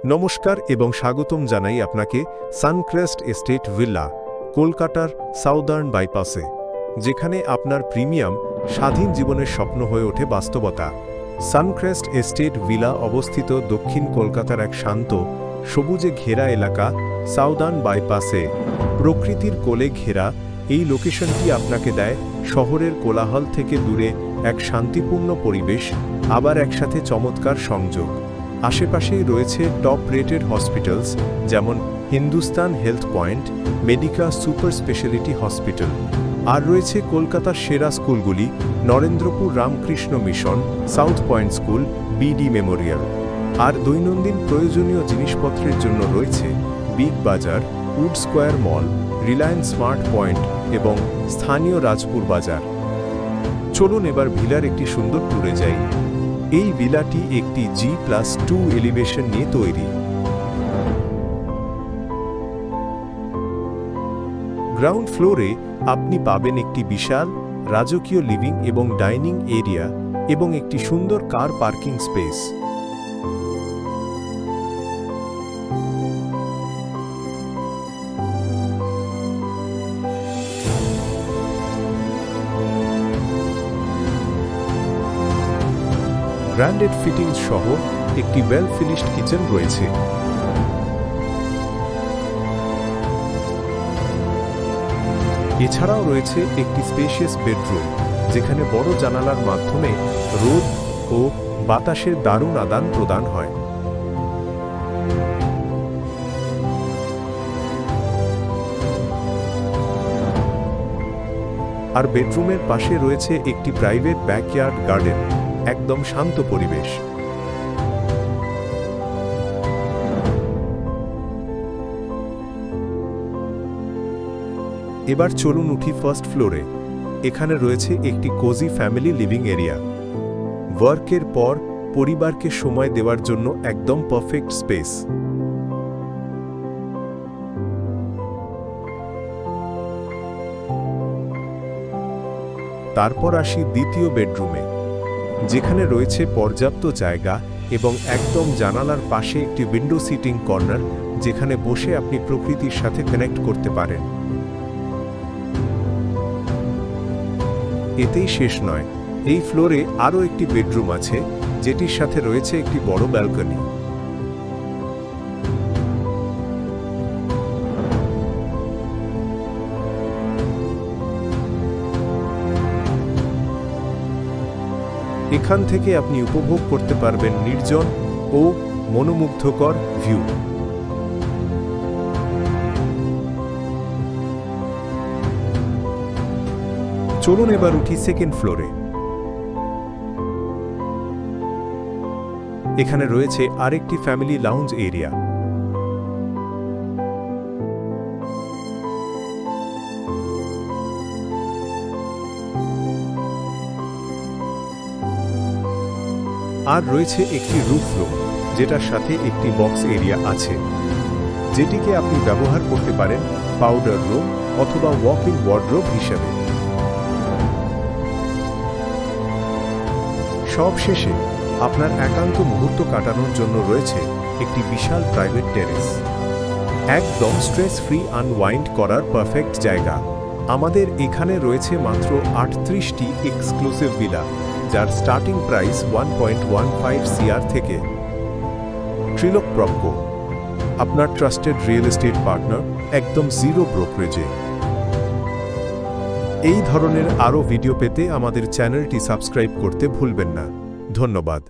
নমস্কার এবং স্বাগতম জানাই আপনাকে সানক্রেস্ট এস্টেট ভিল্লা, কলকাতার সাউদার্ন বাইপাসে, যেখানে আপনার প্রিমিয়াম স্বাধীন জীবনের স্বপ্ন হয়ে ওঠে বাস্তবতা। সানক্রেস্ট এস্টেট ভিলা অবস্থিত দক্ষিণ কলকাতার এক শান্ত, সবুজে ঘেরা এলাকা সাউদার্ন বাইপাসে। প্রকৃতির কোলে ঘেরা এই লোকেশনটি আপনাকে দেয় শহরের কোলাহল থেকে দূরে এক শান্তিপূর্ণ পরিবেশ, আবার একসাথে চমৎকার সংযোগ। আশেপাশেই রয়েছে টপ রেটেড হসপিটালস যেমন Hindustan Health Point, Medica super speciality hospital, আর রয়েছে কলকাতার সেরা স্কুলগুলি Narendrapur Ramakrishna mission, South Point School, BD memorial. আর দৈনন্দিন প্রয়োজনীয় জিনিসপত্রের জন্য রয়েছে Big Bazaar, Wood Square Mall, Reliance Smart Point এবং স্থানীয় রাজপুর বাজার। চলুন এবার ভিলার একটি সুন্দর ট্যুরে যাই। এই ভিলাটি একটি G+2 এলিভেশন নিয়ে তৈরি। গ্রাউন্ড ফ্লোরে আপনি পাবেন একটি বিশাল রাজকীয় লিভিং এবং ডাইনিং এরিয়া এবং একটি সুন্দর car parking space. Branded fittings সহ একটি ওয়েল ফিনিশড কিচেন রয়েছে। এছাড়াও রয়েছে একটি স্পেশিয়াস বেডরুম, যেখানে বড় জানালার মাধ্যমে রোদ ও বাতাসের দারুণ আদান প্রদান হয়। আর বেডরুমের পাশে রয়েছে একটি প্রাইভেট ব্যাকইয়ার্ড গার্ডেন, একদম শান্ত পরিবেশ। এবার চলুন উঠি ফার্স্ট ফ্লোরে। এখানে রয়েছে একটি কোজি ফ্যামিলি লিভিং এরিয়া। ওয়ার্কের পর পরিবারকে সময় দেওয়ার জন্য একদম পারফেক্ট স্পেস। তারপর আসি দ্বিতীয় বেডরুমে, যেখানে রয়েছে পর্যাপ্ত জায়গা এবং একদম জানালার পাশে একটি উইন্ডো সিটিং কর্নার, যেখানে বসে আপনি প্রকৃতির সাথে কানেক্ট করতে পারেন। এতেই শেষ নয়, এই ফ্লোরে আরও একটি বেডরুম আছে, যেটির সাথে রয়েছে একটি বড় ব্যালকনি। এখান থেকে আপনি উপভোগ করতে পারবেন নির্জন ও মনোমুগ্ধকর ভিউ। চলুন এবার উঠি সেকেন্ড ফ্লোরে। এখানে রয়েছে আরেকটি ফ্যামিলি লাউঞ্জ এরিয়া। আর রয়েছে একটি রুফ রুম, যেটার সাথে একটি বক্স এরিয়া আছে, যেটিকে আপনি ব্যবহার করতে পারেন পাউডার রুম অথবা ওয়াক ইন ওয়ার্ডরোব হিসেবে। সব শেষে আপনার একান্ত মুহূর্ত কাটানোর জন্য রয়েছে একটি বিশাল প্রাইভেট টেরেস, একদম স্ট্রেস ফ্রি আনওয়াইন্ড করার পারফেক্ট জায়গা। আমাদের এখানে রয়েছে মাত্র 38টি এক্সক্লুসিভ ভিলা, যার স্টার্টিং প্রাইস 1.15 CR থেকে। ত্রিলোক প্রপকো, আপনার ট্রাস্টেড রিয়েল এস্টেট পার্টনার, একদম জিরো ব্রোকারেজে। এই ধরনের আরও ভিডিও পেতে আমাদের চ্যানেলটি সাবস্ক্রাইব করতে ভুলবেন না। ধন্যবাদ।